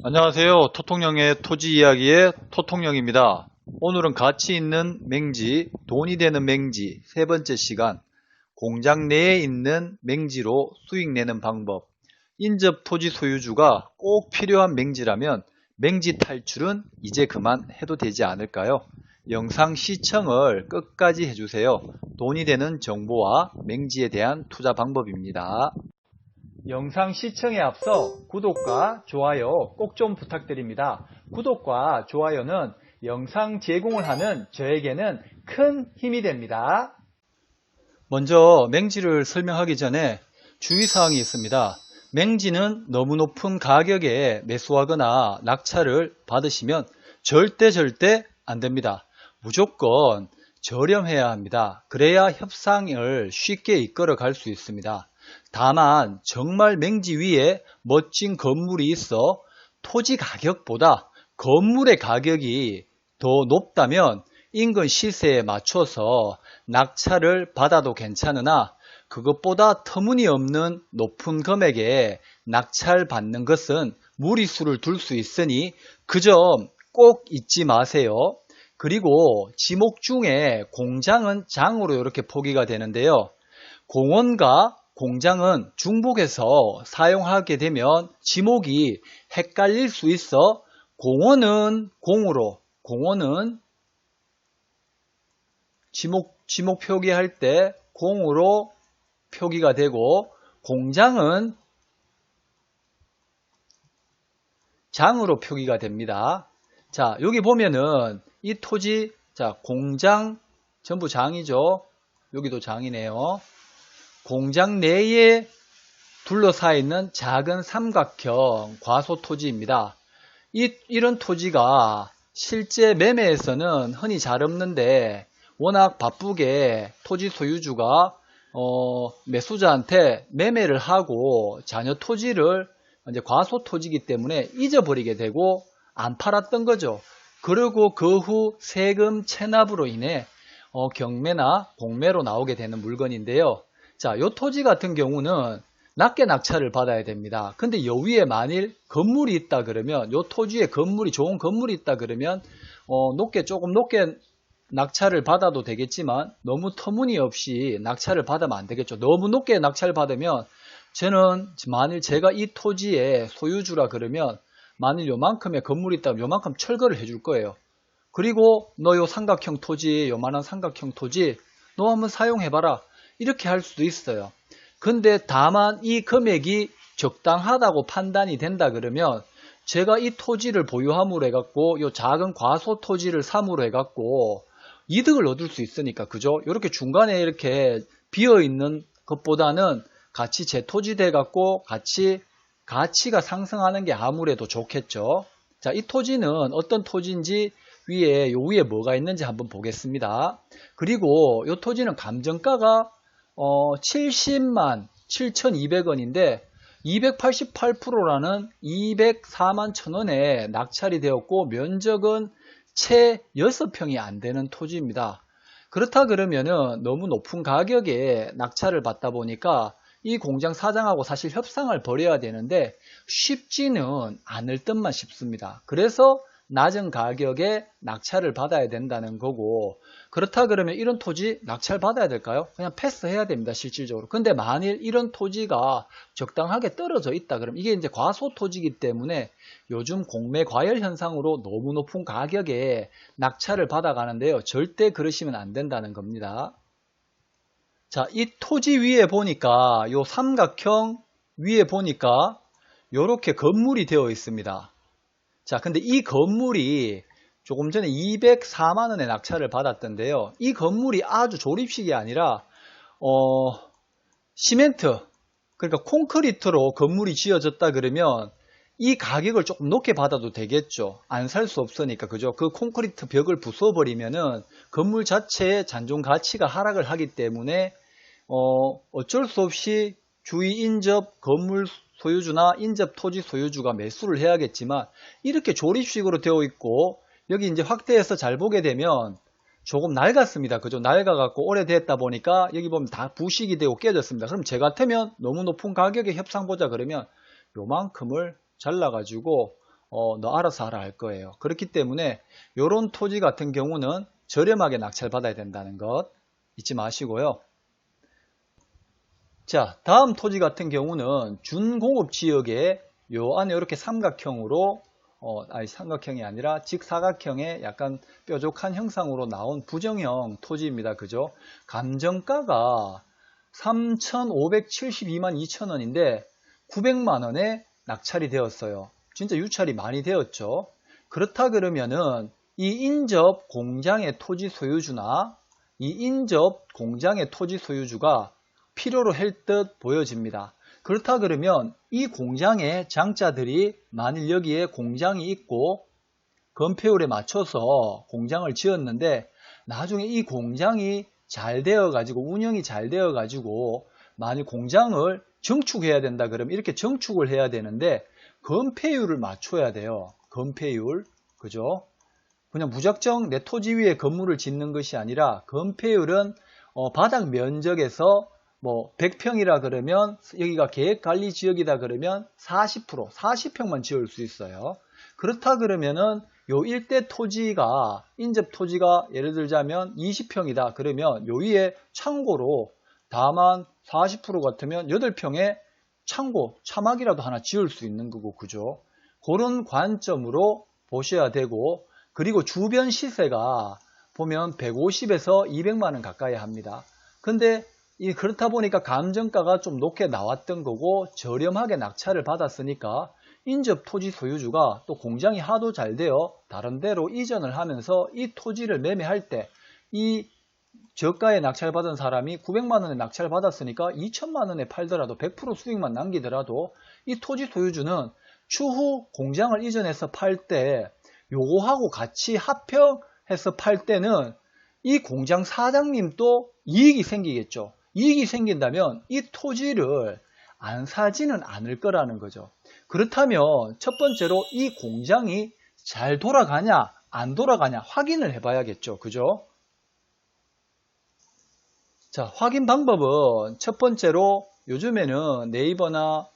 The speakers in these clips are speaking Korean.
안녕하세요. 토통령의 토지 이야기의 토통령입니다. 오늘은 가치 있는 맹지, 돈이 되는 맹지 세 번째 시간, 공장 내에 있는 맹지로 수익 내는 방법. 인접 토지 소유주가 꼭 필요한 맹지라면 맹지 탈출은 이제 그만 해도 되지 않을까요? 영상 시청을 끝까지 해주세요. 돈이 되는 정보와 맹지에 대한 투자 방법입니다. 영상 시청에 앞서 구독과 좋아요 꼭 좀 부탁드립니다. 구독과 좋아요는 영상 제공을 하는 저에게는 큰 힘이 됩니다. 먼저 맹지를 설명하기 전에 주의사항이 있습니다. 맹지는 너무 높은 가격에 매수하거나 낙찰을 받으시면 절대 안 됩니다. 무조건 저렴해야 합니다. 그래야 협상을 쉽게 이끌어 갈 수 있습니다. 다만 정말 맹지 위에 멋진 건물이 있어 토지 가격보다 건물의 가격이 더 높다면 인근 시세에 맞춰서 낙찰을 받아도 괜찮으나 그것보다 터무니없는 높은 금액에 낙찰받는 것은 무리수를 둘 수 있으니 그 점 꼭 잊지 마세요. 그리고 지목 중에 공장은 장으로 이렇게 포기가 되는데요. 공원과 공장은 중복해서 사용하게 되면 지목이 헷갈릴 수 있어 공원은 공으로, 공원은 지목 표기할 때 공으로 표기가 되고 공장은 장으로 표기가 됩니다. 자, 여기 보면은 이 토지, 자, 공장 전부 장이죠. 여기도 장이네요. 공장 내에 둘러싸여 있는 작은 삼각형 과소 토지입니다. 이런 토지가 실제 매매에서는 흔히 잘 없는데 워낙 바쁘게 토지 소유주가 매수자한테 매매를 하고 잔여 토지를 이제 과소 토지이기 때문에 잊어버리게 되고 안 팔았던 거죠. 그리고 그 후 세금 체납으로 인해 경매나 공매로 나오게 되는 물건인데요. 자, 요 토지 같은 경우는 낮게 낙찰을 받아야 됩니다. 근데 요 위에 만일 건물이 있다 그러면 요 토지에 건물이 좋은 건물이 있다 그러면 조금 높게 낙찰을 받아도 되겠지만 너무 터무니없이 낙찰을 받으면 안 되겠죠. 너무 높게 낙찰을 받으면 저는 만일 제가 이 토지의 소유주라 그러면 만일 요만큼의 건물이 있다면 요만큼 철거를 해줄 거예요. 그리고 너 요 삼각형 토지, 요만한 삼각형 토지 너 한번 사용해봐라. 이렇게 할 수도 있어요. 근데 다만 이 금액이 적당하다고 판단이 된다 그러면 제가 이 토지를 보유함으로 해갖고 요 작은 과소 토지를 삼으로 해갖고 이득을 얻을 수 있으니까 그죠? 이렇게 중간에 이렇게 비어있는 것보다는 같이 재토지 돼갖고 가치가 상승하는 게 아무래도 좋겠죠. 자, 이 토지는 어떤 토지인지 요 위에 뭐가 있는지 한번 보겠습니다. 그리고 이 토지는 감정가가 70만 7,200원인데 288%라는 204만 1,000원에 낙찰이 되었고 면적은 채 6평이 안 되는 토지입니다. 그렇다 그러면은 너무 높은 가격에 낙찰을 받다 보니까 이 공장 사장하고 사실 협상을 벌여야 되는데 쉽지는 않을 듯만 싶습니다. 그래서 낮은 가격에 낙찰을 받아야 된다는 거고, 그렇다 그러면 이런 토지 낙찰 받아야 될까요? 그냥 패스해야 됩니다, 실질적으로. 근데 만일 이런 토지가 적당하게 떨어져 있다 그러면 이게 이제 과소 토지이기 때문에 요즘 공매 과열 현상으로 너무 높은 가격에 낙찰을 받아가는데요. 절대 그러시면 안 된다는 겁니다. 자, 이 토지 위에 보니까 요 삼각형 위에 보니까 요렇게 건물이 되어 있습니다. 자, 근데 이 건물이 조금 전에 204만원에 낙찰을 받았던데요. 이 건물이 아주 조립식이 아니라 시멘트, 그러니까 콘크리트로 건물이 지어졌다 그러면 이 가격을 조금 높게 받아도 되겠죠. 안 살 수 없으니까, 그죠? 그 콘크리트 벽을 부숴버리면은 건물 자체의 잔존 가치가 하락을 하기 때문에 어쩔 수 없이 주위 인접 건물 소유주나 인접 토지 소유주가 매수를 해야겠지만 이렇게 조립식으로 되어 있고 여기 이제 확대해서 잘 보게 되면 조금 낡았습니다. 그죠? 낡아갖고 오래됐다 보니까 여기 보면 다 부식이 되고 깨졌습니다. 그럼 제 같으면 너무 높은 가격에 협상 보자 그러면 요만큼을 잘라가지고 너 알아서 하라 할 거예요. 그렇기 때문에 이런 토지 같은 경우는 저렴하게 낙찰 받아야 된다는 것 잊지 마시고요. 자, 다음 토지 같은 경우는 준공업 지역에 요 안에 이렇게 삼각형으로 아니 삼각형이 아니라 직사각형의 약간 뾰족한 형상으로 나온 부정형 토지입니다. 그죠? 감정가가 3,572만 2천원인데 900만원에 낙찰이 되었어요. 진짜 유찰이 많이 되었죠. 그렇다 그러면은 이 인접 공장의 토지 소유주나 이 인접 공장의 토지 소유주가 필요로 할 듯 보여집니다. 그렇다 그러면 이 공장의 장자들이 만일 여기에 공장이 있고 건폐율에 맞춰서 공장을 지었는데 나중에 이 공장이 잘 되어 가지고 운영이 잘 되어 가지고 만일 공장을 증축해야 된다 그러면 이렇게 증축을 해야 되는데 건폐율을 맞춰야 돼요. 건폐율. 그죠? 그냥 무작정 내 토지 위에 건물을 짓는 것이 아니라 건폐율은 바닥 면적에서 뭐 100평이라 그러면 여기가 계획관리지역이다 그러면 40%, 40평만 지을 수 있어요. 그렇다 그러면은 요 일대 토지가 인접 토지가 예를 들자면 20평이다 그러면 요 위에 창고로 다만 40% 같으면 8평에 창고, 차막이라도 하나 지을 수 있는 거고 그죠? 그런 관점으로 보셔야 되고 그리고 주변 시세가 보면 150에서 200만원 가까이 합니다. 근데 그렇다 보니까 감정가가 좀 높게 나왔던 거고 저렴하게 낙찰을 받았으니까 인접 토지 소유주가 또 공장이 하도 잘 되어 다른 데로 이전을 하면서 이 토지를 매매할 때 이 저가에 낙찰받은 사람이 900만원에 낙찰받았으니까 2천만원에 팔더라도 100% 수익만 남기더라도 이 토지 소유주는 추후 공장을 이전해서 팔 때 요거하고 같이 합평해서 팔 때는 이 공장 사장님도 이익이 생기겠죠. 이익이 생긴다면 이 토지를 안 사지는 않을 거라는 거죠. 그렇다면 첫 번째로 이 공장이 잘 돌아가냐 안 돌아가냐 확인을 해봐야겠죠. 그죠? 자, 확인 방법은 첫 번째로 요즘에는 네이버나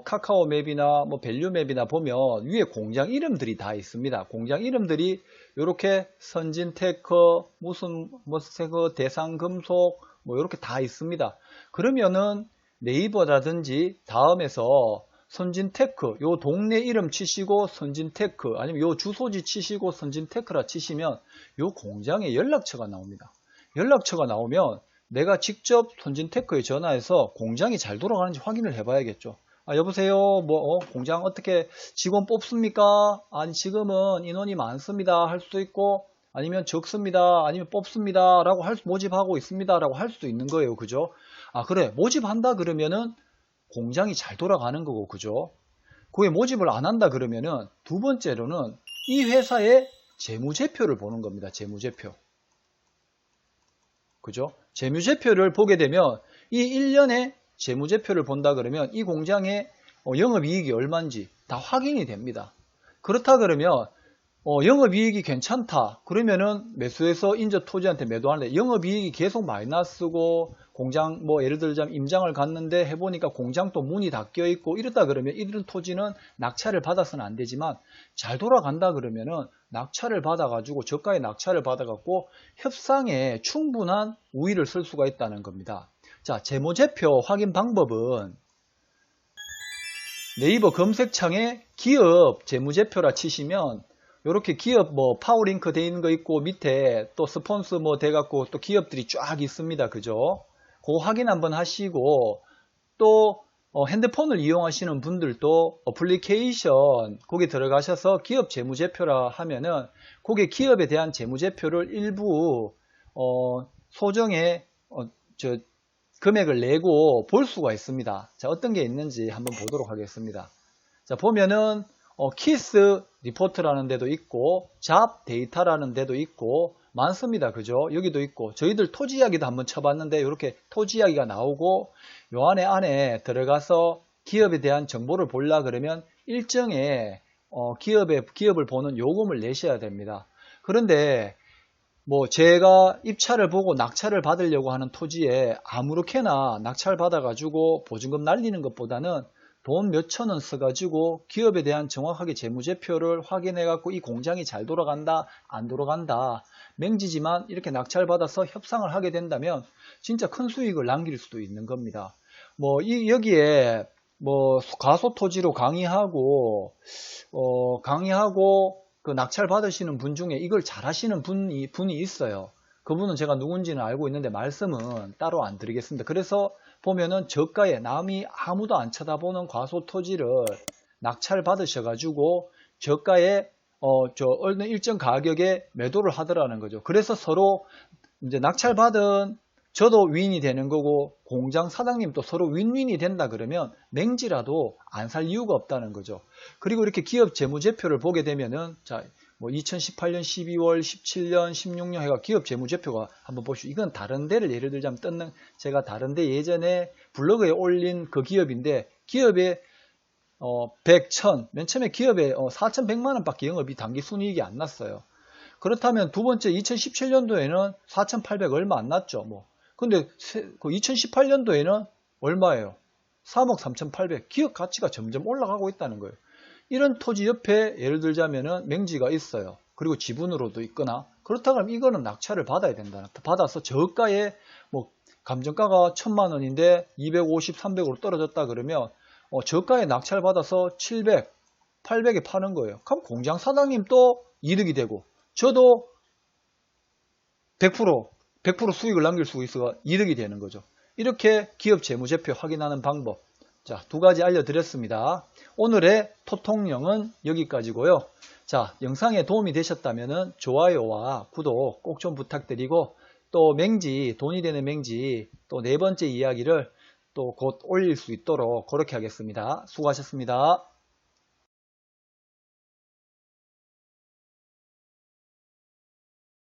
카카오 맵이나 뭐 밸류 맵이나 보면 위에 공장 이름들이 다 있습니다. 공장 이름들이 이렇게 선진테크, 무슨 대상금속 뭐 이렇게 다 있습니다. 그러면은 네이버라든지 다음에서 선진테크 요 동네 이름 치시고 선진테크 아니면 요 주소지 치시고 선진테크라 치시면 요 공장의 연락처가 나옵니다. 연락처가 나오면 내가 직접 선진테크에 전화해서 공장이 잘 돌아가는지 확인을 해봐야겠죠. 아, 여보세요, 공장 어떻게 직원 뽑습니까? 아니, 지금은 인원이 많습니다. 할 수도 있고, 아니면 적습니다. 아니면 뽑습니다. 라고 모집하고 있습니다. 라고 할 수도 있는 거예요. 그죠? 아, 그래. 모집한다 그러면은 공장이 잘 돌아가는 거고, 그죠? 그게 모집을 안 한다 그러면은 두 번째로는 이 회사의 재무제표를 보는 겁니다. 재무제표. 그죠? 재무제표를 보게 되면 이 1년에 재무제표를 본다 그러면 이 공장의 영업이익이 얼마인지 다 확인이 됩니다. 그렇다 그러면 영업이익이 괜찮다 그러면은 매수해서 인접 토지한테 매도하는데 영업이익이 계속 마이너스고 공장 예를 들자면 임장을 갔는데 해보니까 공장도 문이 닫혀 있고 이러다 그러면 이런 토지는 낙찰을 받아서는 안 되지만 잘 돌아간다 그러면은 낙찰을 받아가지고 저가의 낙찰을 받아갖고 협상에 충분한 우위를 쓸 수가 있다는 겁니다. 자, 재무제표 확인 방법은 네이버 검색창에 기업 재무제표라 치시면 이렇게 기업 파워링크 돼 있는 거 있고 밑에 또 스폰서 돼갖고 또 기업들이 쫙 있습니다. 그죠? 그거 확인 한번 하시고 또 핸드폰을 이용하시는 분들도 어플리케이션 거기 들어가셔서 기업 재무제표라 하면은 거기 기업에 대한 재무제표를 일부 소정의 금액을 내고 볼 수가 있습니다. 자, 어떤 게 있는지 한번 보도록 하겠습니다. 자, 보면은 키스 리포트라는 데도 있고 잡 데이터라는 데도 있고 많습니다. 그죠? 여기도 있고 저희들 토지 이야기도 한번 쳐봤는데 이렇게 토지 이야기가 나오고 요 안에 들어가서 기업에 대한 정보를 보려 그러면 일정의 기업을 보는 요금을 내셔야 됩니다. 그런데 제가 입찰을 보고 낙찰을 받으려고 하는 토지에 아무렇게나 낙찰 받아가지고 보증금 날리는 것보다는 돈 몇천 원 써가지고 기업에 대한 정확하게 재무제표를 확인해갖고 이 공장이 잘 돌아간다, 안 돌아간다. 맹지지만 이렇게 낙찰받아서 협상을 하게 된다면 진짜 큰 수익을 남길 수도 있는 겁니다. 여기에 가소토지로 강의하고 그 낙찰 받으시는 분 중에 이걸 잘 하시는 분이 있어요. 그분은 제가 누군지는 알고 있는데 말씀은 따로 안 드리겠습니다. 그래서 보면은 저가에 남이 아무도 안 쳐다보는 과소토지를 낙찰 받으셔가지고 저가에 어느 일정 가격에 매도를 하더라는 거죠. 그래서 서로 이제 낙찰 받은 저도 윈이 되는 거고 공장 사장님도 서로 윈윈이 된다 그러면 맹지라도 안 살 이유가 없다는 거죠. 그리고 이렇게 기업 재무제표를 보게 되면은 2018년 12월, 17년, 16년 해가 기업 재무제표가 한번 보시죠. 이건 다른 데를 예를 들자면 제가 다른 데 예전에 블로그에 올린 그 기업인데 기업에 100, 1000, 맨 처음에 기업에 4,100만 원밖에 영업이 단기 순이익이 안 났어요. 그렇다면 두 번째 2017년도에는 4,800 얼마 안 났죠. 근데 그 2018년도에는 얼마예요? 3억 3,800. 기업 가치가 점점 올라가고 있다는 거예요. 이런 토지 옆에 예를 들자면은 맹지가 있어요. 그리고 지분으로도 있거나 그렇다 그러면 이거는 낙찰을 받아야 된다. 받아서 저가에 감정가가 1,000만 원인데 250, 300으로 떨어졌다 그러면 저가에 낙찰 받아서 700, 800에 파는 거예요. 그럼 공장 사장님 또 이득이 되고 저도 100% 수익을 남길 수 있어서 이득이 되는 거죠. 이렇게 기업 재무제표 확인하는 방법. 자, 두 가지 알려드렸습니다. 오늘의 토통령은 여기까지고요. 자, 영상에 도움이 되셨다면 좋아요와 구독 꼭 좀 부탁드리고 또 돈이 되는 맹지 또 네 번째 이야기를 또 곧 올릴 수 있도록 그렇게 하겠습니다. 수고하셨습니다.